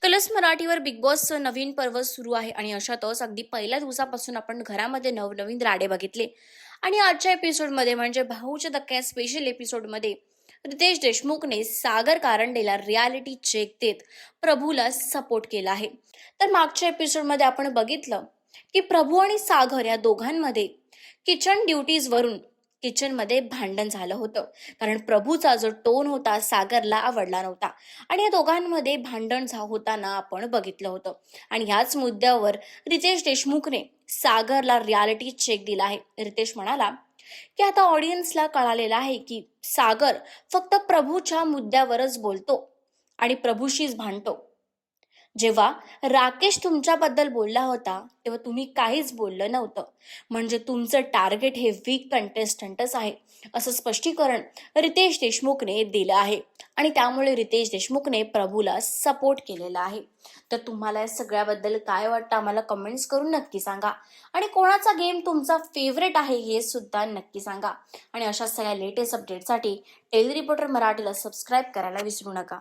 Colours मराठीवर big बॉसचं नवीन पर्व सुरू आहे आणि अशातच अगदी पहिल्या दिवसापासून आपण घरामध्ये नवनवीन राडे बघितले. आणि आजच्या एपिसोडमध्ये म्हणजे भाऊच्या धक्क्या स्पेशल एपिसोडमध्ये रितेश देशमुखने सागर कारंडेला रियालिटी चेक देत प्रभूला सपोर्ट केला आहे. तर मागच्या एपिसोडमध्ये आपण बघितलं की प्रभू आणि सागर या दोघांमध्ये किचन ड्युटीजवरून किचनमध्ये भांडण झालं होतं. कारण प्रभूचा जो टोन होता सागरला आवडला नव्हता आणि या दोघांमध्ये भांडण होताना आपण बघितलं होतं. आणि ह्याच मुद्द्यावर रितेश देशमुखने सागरला रियालिटी चेक दिला आहे. रितेश म्हणाला की आता ऑडियन्सला कळालेलं आहे की सागर फक्त प्रभूच्या मुद्द्यावरच बोलतो आणि प्रभूशीच भांडतो. जेव्हा राकेश तुमच्याबद्दल बोलला होता तेव्हा तुम्ही काहीच बोललं नव्हतं. म्हणजे तुमचं टार्गेट हे वीक कंटेस्टंटच आहे, असं स्पष्टीकरण रितेश देशमुखने दिलं आहे. आणि त्यामुळे रितेश देशमुखने प्रभूला सपोर्ट केलेला आहे. तर तुम्हाला या सगळ्याबद्दल काय वाटतं आम्हाला कमेंट्स करून नक्की सांगा. आणि कोणाचा गेम तुमचा फेवरेट आहे हे सुद्धा नक्की सांगा. आणि अशा सगळ्या लेटेस्ट अपडेटसाठी टेली रिपोर्टर मराठीला सबस्क्राईब करायला विसरू नका.